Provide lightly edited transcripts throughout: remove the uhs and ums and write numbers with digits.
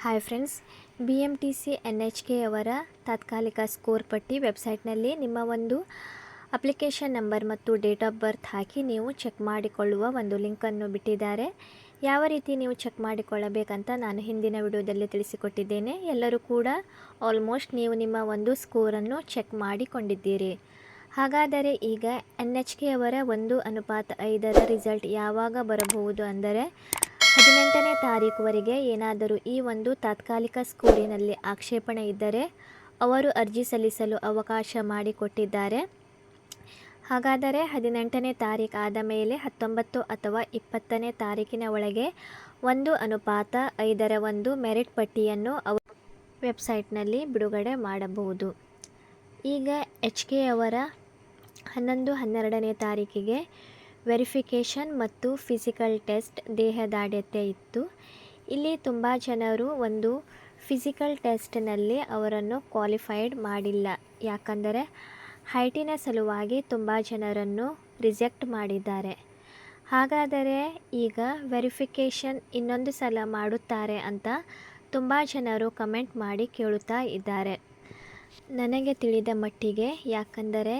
Hi friends, BMTC NHK ಅವರ ತಾತ್ಕಾಲಿಕ score ಪಟ್ಟಿ ವೆಬ್ಸೈಟ್ನಲ್ಲಿ ನಿಮ್ಮ ಒಂದು ಅಪ್ಲಿಕೇಶನ್ ನಂಬರ್ ಮತ್ತು ಡೇಟ್ ಆಫ್ ಬರ್ತ್ ಹಾಕಿ ನೀವು ಚೆಕ್ ಮಾಡಿಕೊಳ್ಳುವ ಒಂದು ಲಿಂಕನ್ನು ಬಿಟ್ಟಿದ್ದಾರೆ. ಯಾವ ರೀತಿ ನೀವು ಚೆಕ್ ಮಾಡಿಕೊಳ್ಳಬೇಕಂತ ನಾನು ಹಿಂದಿನ ವಿಡಿಯೋದಲ್ಲಿ ತಿಳಿಸಿಕೊಟ್ಟಿದ್ದೇನೆ. ಎಲ್ಲರೂ ಕೂಡ ಆಲ್ಮೋಸ್ಟ್ ನೀವು ನಿಮ್ಮ ಒಂದು ಸ್ಕೋರನ್ನು ಚೆಕ್ ಮಾಡಿಕೊಂಡಿದ್ದೀರಿ. ಹಾಗಾದರೆ ಈಗ NHK ಅವರ 1:5 ರಿಸಲ್ಟ್ ಯಾವಾಗ ಬರಬಹುದು ಅಂದರೆ 18ನೇ ತಾರೀಕುವರೆಗೆ ಏನಾದರೂ ಈ ಒಂದು ತಾತ್ಕಾಲಿಕ ಸ್ಕೋರಿನಲ್ಲಿ ಆಕ್ಷೇಪಣೆ ಇದ್ದರೆ ಅವರು ಅರ್ಜಿ ಸಲ್ಲಿಸಲು ಅವಕಾಶ ಮಾಡಿಕೊಟ್ಟಿದ್ದಾರೆ. ಹಾಗಾದರೆ 18ನೇ ತಾರೀಕು ಆದ ಮೇಲೆ 19 ಅಥವಾ 20ನೇ ತಾರೀಕಿನ ಒಳಗೆ 1:5 ಒಂದು ಮೆರಿಟ್ ಪಟ್ಟಿಯನ್ನು ವೆಬ್ಸೈಟ್ನಲ್ಲಿ ಬಿಡುಗಡೆ ಮಾಡಬಹುದು. ಈಗ HK ಅವರ 11-12ನೇ ತಾರೀಕಿಗೆ ವೆರಿಫಿಕೇಷನ್ ಮತ್ತು ಫಿಸಿಕಲ್ ಟೆಸ್ಟ್ ದೇಹದಾಢ್ಯತೆ ಇತ್ತು. ಇಲ್ಲಿ ತುಂಬ ಜನರು ಒಂದು ಫಿಸಿಕಲ್ ಟೆಸ್ಟ್ನಲ್ಲಿ ಅವರನ್ನು ಕ್ವಾಲಿಫೈಡ್ ಮಾಡಿಲ್ಲ. ಯಾಕಂದರೆ ಹೈಟಿನ ಸಲುವಾಗಿ ತುಂಬ ಜನರನ್ನು ರಿಜೆಕ್ಟ್ ಮಾಡಿದ್ದಾರೆ. ಹಾಗಾದರೆ ಈಗ ವೆರಿಫಿಕೇಷನ್ ಇನ್ನೊಂದು ಸಲ ಮಾಡುತ್ತಾರೆ ಅಂತ ತುಂಬ ಜನರು ಕಮೆಂಟ್ ಮಾಡಿ ಕೇಳುತ್ತಾ ಇದ್ದಾರೆ. ನನಗೆ ತಿಳಿದ ಮಟ್ಟಿಗೆ, ಯಾಕಂದರೆ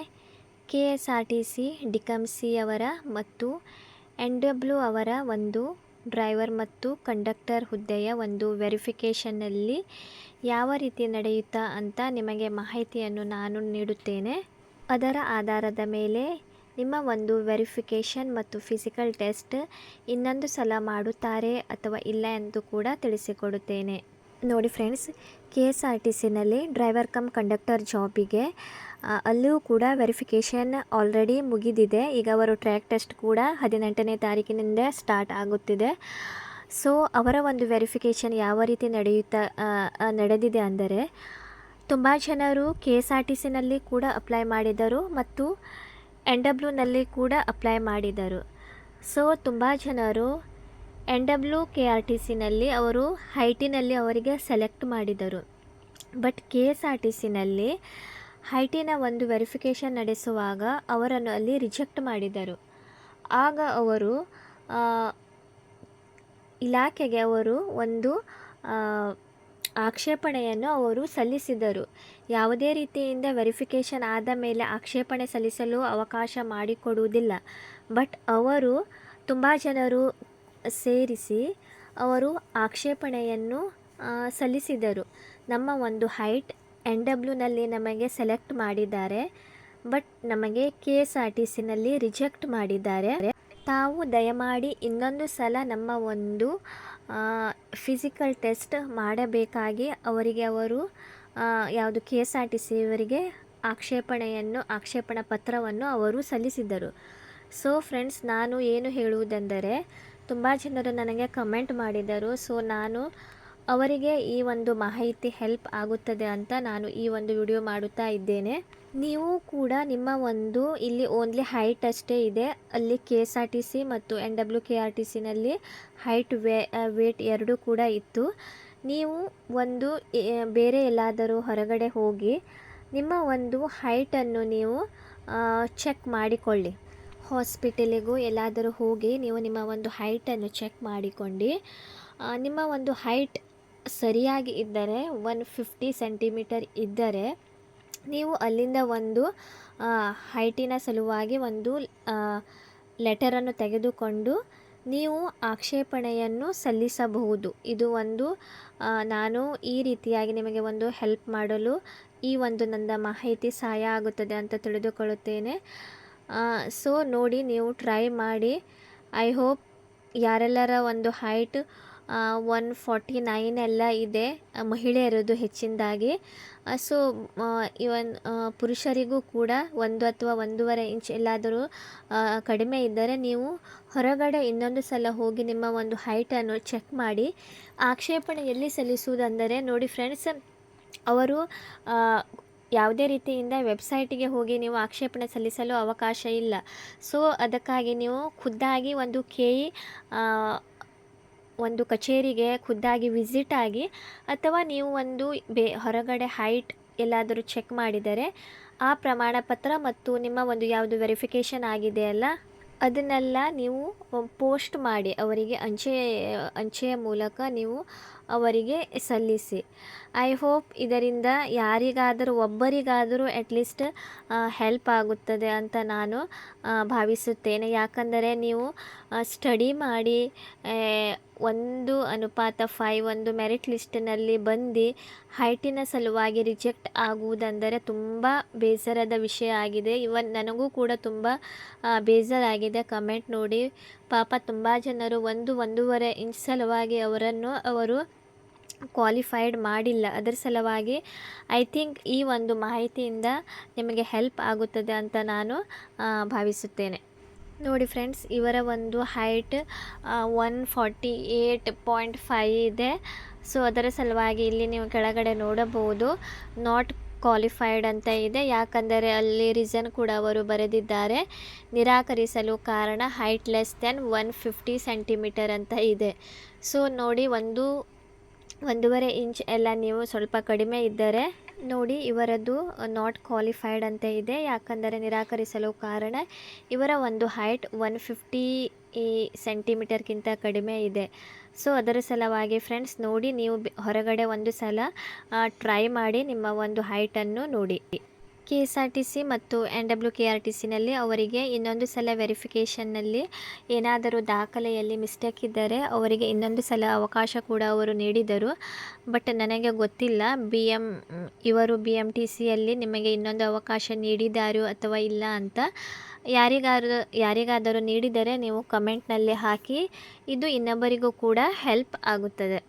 KSRTC DCMC ಅವರ ಮತ್ತು NW ಅವರ ಒಂದು ಡ್ರೈವರ್ ಮತ್ತು ಕಂಡಕ್ಟರ್ ಹುದ್ದೆಯ ಒಂದು ವೆರಿಫಿಕೇಷನ್ನಲ್ಲಿ ಯಾವ ರೀತಿ ನಡೆಯುತ್ತಾ ಅಂತ ನಿಮಗೆ ಮಾಹಿತಿಯನ್ನು ನಾನು ನೀಡುತ್ತೇನೆ. ಅದರ ಆಧಾರದ ಮೇಲೆ ನಿಮ್ಮ ಒಂದು ವೆರಿಫಿಕೇಷನ್ ಮತ್ತು ಫಿಸಿಕಲ್ ಟೆಸ್ಟ್ ಇನ್ನೊಂದು ಸಲ ಮಾಡುತ್ತಾರೆ ಅಥವಾ ಇಲ್ಲ ಎಂದು ಕೂಡ ತಿಳಿಸಿಕೊಡುತ್ತೇನೆ. ನೋಡಿ ಫ್ರೆಂಡ್ಸ್, KSRTCನಲ್ಲಿ ಡ್ರೈವರ್ ಕಮ್ ಕಂಡಕ್ಟರ್ ಜಾಬಿಗೆ ಅಲ್ಲಿಯೂ ಕೂಡ ವೆರಿಫಿಕೇಷನ್ ಆಲ್ರೆಡಿ ಮುಗಿದಿದೆ. ಈಗ ಅವರು ಟ್ರ್ಯಾಕ್ ಟೆಸ್ಟ್ ಕೂಡ 18ನೇ ತಾರೀಕಿನಿಂದ ಸ್ಟಾರ್ಟ್ ಆಗುತ್ತಿದೆ. ಸೊ ಅವರ ಒಂದು ವೆರಿಫಿಕೇಷನ್ ಯಾವ ರೀತಿ ನಡೆದಿದೆ ಅಂದರೆ, ತುಂಬ ಜನರು KSRTCನಲ್ಲಿ ಕೂಡ ಅಪ್ಲೈ ಮಾಡಿದರು ಮತ್ತು NWನಲ್ಲಿ ಕೂಡ ಅಪ್ಲೈ ಮಾಡಿದರು. ಸೊ ತುಂಬ ಜನರು NW KRTCನಲ್ಲಿ ಅವರು ಹೈಟಿನಲ್ಲಿ ಅವರಿಗೆ ಸೆಲೆಕ್ಟ್ ಮಾಡಿದರು. ಬಟ್ KSRTCನಲ್ಲಿ ಹೈಟಿನ ಒಂದು ವೆರಿಫಿಕೇಷನ್ ನಡೆಸುವಾಗ ಅವರನ್ನು ಅಲ್ಲಿ ರಿಜೆಕ್ಟ್ ಮಾಡಿದರು. ಆಗ ಅವರು ಇಲಾಖೆಗೆ ಅವರು ಒಂದು ಆಕ್ಷೇಪಣೆಯನ್ನು ಅವರು ಸಲ್ಲಿಸಿದರು. ಯಾವುದೇ ರೀತಿಯಿಂದ ವೆರಿಫಿಕೇಷನ್ ಆದ ಮೇಲೆ ಆಕ್ಷೇಪಣೆ ಸಲ್ಲಿಸಲು ಅವಕಾಶ ಮಾಡಿಕೊಡುವುದಿಲ್ಲ. ಬಟ್ ಅವರು ತುಂಬ ಜನರು ಸೇರಿಸಿ ಅವರು ಆಕ್ಷೇಪಣೆಯನ್ನು ಸಲ್ಲಿಸಿದರು. ನಮ್ಮ ಒಂದು ಹೈಟ್ NWನಲ್ಲಿ ನಮಗೆ ಸೆಲೆಕ್ಟ್ ಮಾಡಿದ್ದಾರೆ, ಬಟ್ ನಮಗೆ KSRTCನಲ್ಲಿ ರಿಜೆಕ್ಟ್ ಮಾಡಿದ್ದಾರೆ. ತಾವು ದಯಮಾಡಿ ಇನ್ನೊಂದು ಸಲ ನಮ್ಮ ಒಂದು ಫಿಸಿಕಲ್ ಟೆಸ್ಟ್ ಮಾಡಬೇಕಾಗಿ ಅವರು ಯಾವುದು KSRTC ಅವರಿಗೆ ಆಕ್ಷೇಪಣಾ ಪತ್ರವನ್ನು ಅವರು ಸಲ್ಲಿಸಿದರು. ಸೊ ಫ್ರೆಂಡ್ಸ್, ನಾನು ಏನು ಹೇಳುವುದೆಂದರೆ, ತುಂಬ ಜನರು ನನಗೆ ಕಮೆಂಟ್ ಮಾಡಿದರು. ಸೊ ನಾನು ಅವರಿಗೆ ಈ ಒಂದು ಮಾಹಿತಿ ಹೆಲ್ಪ್ ಆಗುತ್ತದೆ ಅಂತ ನಾನು ಈ ಒಂದು ವಿಡಿಯೋ ಮಾಡುತ್ತಾ ಇದ್ದೇನೆ. ನೀವು ಕೂಡ ನಿಮ್ಮ ಒಂದು ಇಲ್ಲಿ ಓನ್ಲಿ ಹೈಟ್ ಅಷ್ಟೇ ಇದೆ. ಅಲ್ಲಿ KSRTC ಮತ್ತು NW KRTCನಲ್ಲಿ ಹೈಟ್ ವೇಟ್ ಎರಡೂ ಕೂಡ ಇತ್ತು. ನೀವು ಒಂದು ಬೇರೆ ಎಲ್ಲಾದರೂ ಹೊರಗಡೆ ಹೋಗಿ ನಿಮ್ಮ ಒಂದು ಹೈಟನ್ನು ನೀವು ಚೆಕ್ ಮಾಡಿಕೊಳ್ಳಿ. ಹಾಸ್ಪಿಟಲಿಗೂ ಎಲ್ಲಾದರೂ ಹೋಗಿ ನೀವು ನಿಮ್ಮ ಒಂದು ಹೈಟನ್ನು ಚೆಕ್ ಮಾಡಿಕೊಂಡು ನಿಮ್ಮ ಒಂದು ಹೈಟ್ ಸರಿಯಾಗಿ ಇದ್ದರೆ 150 ಸೆಂಟಿಮೀಟರ್ ಇದ್ದರೆ ನೀವು ಅಲ್ಲಿಂದ ಒಂದು ಹೈಟಿನ ಸಲುವಾಗಿ ಒಂದು ಲೆಟರನ್ನು ತೆಗೆದುಕೊಂಡು ನೀವು ಆಕ್ಷೇಪಣೆಯನ್ನು ಸಲ್ಲಿಸಬಹುದು. ಇದು ಒಂದು ನಾನು ಈ ರೀತಿಯಾಗಿ ನಿಮಗೆ ಒಂದು ಹೆಲ್ಪ್ ಮಾಡಲು ಈ ಒಂದು ನನ್ನ ಮಾಹಿತಿ ಸಹಾಯ ಆಗುತ್ತದೆ ಅಂತ ತಿಳಿದುಕೊಳ್ಳುತ್ತೇನೆ. ಸೊ ನೋಡಿ, ನೀವು ಟ್ರೈ ಮಾಡಿ. ಐ ಹೋಪ್ ಯಾರೆಲ್ಲರ ಒಂದು ಹೈಟ್ 149 ಎಲ್ಲ ಇದೆ, ಮಹಿಳೆಯರದು ಹೆಚ್ಚಿನದಾಗಿ. ಸೊ ಇವನ್ ಪುರುಷರಿಗೂ ಕೂಡ 1 ಅಥವಾ 1.5 ಇಂಚ್ ಎಲ್ಲಾದರೂ ಕಡಿಮೆ ಇದ್ದರೆ ನೀವು ಹೊರಗಡೆ ಇನ್ನೊಂದು ಸಲ ಹೋಗಿ ನಿಮ್ಮ ಒಂದು ಹೈಟನ್ನು ಚೆಕ್ ಮಾಡಿ ಆಕ್ಷೇಪಣೆ ಎಲ್ಲಿ ಸಲ್ಲಿಸುವುದೆಂದರೆ, ನೋಡಿ ಫ್ರೆಂಡ್ಸ್, ಅವರು ಯಾವುದೇ ರೀತಿಯಿಂದ ವೆಬ್ಸೈಟಿಗೆ ಹೋಗಿ ನೀವು ಆಕ್ಷೇಪಣೆ ಸಲ್ಲಿಸಲು ಅವಕಾಶ ಇಲ್ಲ. ಸೊ ಅದಕ್ಕಾಗಿ ನೀವು ಖುದ್ದಾಗಿ ಒಂದು ಒಂದು ಕಚೇರಿಗೆ ಖುದ್ದಾಗಿ ವಿಸಿಟ್ ಆಗಿ, ಅಥವಾ ನೀವು ಒಂದು ಹೊರಗಡೆ ಹೈಟ್ ಎಲ್ಲಾದರೂ ಚೆಕ್ ಮಾಡಿದರೆ ಆ ಪ್ರಮಾಣ ಪತ್ರ ಮತ್ತು ನಿಮ್ಮ ಒಂದು ಯಾವುದು ವೆರಿಫಿಕೇಷನ್ ಆಗಿದೆಯಲ್ಲ ಅದನ್ನೆಲ್ಲ ನೀವು ಪೋಸ್ಟ್ ಮಾಡಿ ಅವರಿಗೆ ಅಂಚೆಯ ಮೂಲಕ ನೀವು ಅವರಿಗೆ ಸಲ್ಲಿಸಿ. ಐ ಹೋಪ್ ಇದರಿಂದ ಯಾರಿಗಾದರೂ ಒಬ್ಬರಿಗಾದರೂ ಅಟ್ಲೀಸ್ಟ್ ಹೆಲ್ಪ್ ಆಗುತ್ತದೆ ಅಂತ ನಾನು ಭಾವಿಸುತ್ತೇನೆ. ಯಾಕಂದರೆ ನೀವು ಸ್ಟಡಿ ಮಾಡಿ 1:5 ಒಂದು ಮೆರಿಟ್ ಲಿಸ್ಟಿನಲ್ಲಿ ಬಂದು ಹೈಟಿನ ಸಲುವಾಗಿ ರಿಜೆಕ್ಟ್ ಆಗುವುದೆಂದರೆ ತುಂಬ ಬೇಸರದ ವಿಷಯ ಆಗಿದೆ. ಇವನ್ ನನಗೂ ಕೂಡ ತುಂಬ ಬೇಜಾರಾಗಿದೆ. ಕಮೆಂಟ್ ನೋಡಿ ಪಾಪ ತುಂಬ ಜನರು 1-1.5 ಇಂಚ್ ಸಲುವಾಗಿ ಅವರು ಕ್ವಾಲಿಫೈಡ್ ಮಾಡಿಲ್ಲ. ಅದರ ಸಲುವಾಗಿ ಐ ಥಿಂಕ್ ಈ ಒಂದು ಮಾಹಿತಿಯಿಂದ ನಿಮಗೆ ಹೆಲ್ಪ್ ಆಗುತ್ತದೆ ಅಂತ ನಾನು ಭಾವಿಸುತ್ತೇನೆ. ನೋಡಿ ಫ್ರೆಂಡ್ಸ್, ಇವರ ಒಂದು ಹೈಟ್ 148.5 ಇದೆ. ಸೊ ಅದರ ಸಲುವಾಗಿ ಇಲ್ಲಿ ನೀವು ಕೆಳಗಡೆ ನೋಡಬಹುದು ನಾಟ್ ಕ್ವಾಲಿಫೈಡ್ ಅಂತ ಇದೆ. ಯಾಕಂದರೆ ಅಲ್ಲಿ ರೀಸನ್ ಕೂಡ ಅವರು ಬರೆದಿದ್ದಾರೆ, ನಿರಾಕರಿಸಲು ಕಾರಣ ಹೈಟ್ ಲೆಸ್ ದೆನ್ 150 ಸೆಂಟಿಮೀಟರ್ ಅಂತ ಇದೆ. ಸೊ ನೋಡಿ 1.5 ಇಂಚ್ ಎಲ್ಲ ನೀವು ಸ್ವಲ್ಪ ಕಡಿಮೆ ಇದ್ದರೆ ನೋಡಿ ಇವರದ್ದು ನಾಟ್ ಕ್ವಾಲಿಫೈಡ್ ಅಂತ ಇದೆ. ಯಾಕಂದರೆ ನಿರಾಕರಿಸಲು ಕಾರಣ ಇವರ ಒಂದು ಹೈಟ್ 150 ಸೆಂಟಿಮೀಟರ್ಗಿಂತ ಕಡಿಮೆ ಇದೆ. ಸೊ ಅದರ ಸಲುವಾಗಿ ಫ್ರೆಂಡ್ಸ್ ನೋಡಿ, ನೀವು ಹೊರಗಡೆ ಒಂದು ಸಲ ಟ್ರೈ ಮಾಡಿ ನಿಮ್ಮ ಒಂದು ಹೈಟನ್ನು ನೋಡಿ. KSRTC ಮತ್ತು NWKRTCನಲ್ಲಿ ಅವರಿಗೆ ಇನ್ನೊಂದು ಸಲ ವೆರಿಫಿಕೇಷನ್ನಲ್ಲಿ ಏನಾದರೂ ದಾಖಲೆಯಲ್ಲಿ ಮಿಸ್ಟೇಕ್ ಇದ್ದರೆ ಅವರಿಗೆ ಇನ್ನೊಂದು ಸಲ ಅವಕಾಶ ಕೂಡ ಅವರು ನೀಡಿದರು. ಬಟ್ ನನಗೆ ಗೊತ್ತಿಲ್ಲ ಇವರು BMTCಯಲ್ಲಿ ನಿಮಗೆ ಇನ್ನೊಂದು ಅವಕಾಶ ನೀಡಿದ್ದಾರೋ ಅಥವಾ ಇಲ್ಲ ಅಂತ. ಯಾರಿಗಾದರೂ ನೀಡಿದರೆ ನೀವು ಕಮೆಂಟ್ನಲ್ಲಿ ಹಾಕಿ, ಇದು ಇನ್ನೊಬ್ಬರಿಗೂ ಕೂಡ ಹೆಲ್ಪ್ ಆಗುತ್ತದೆ.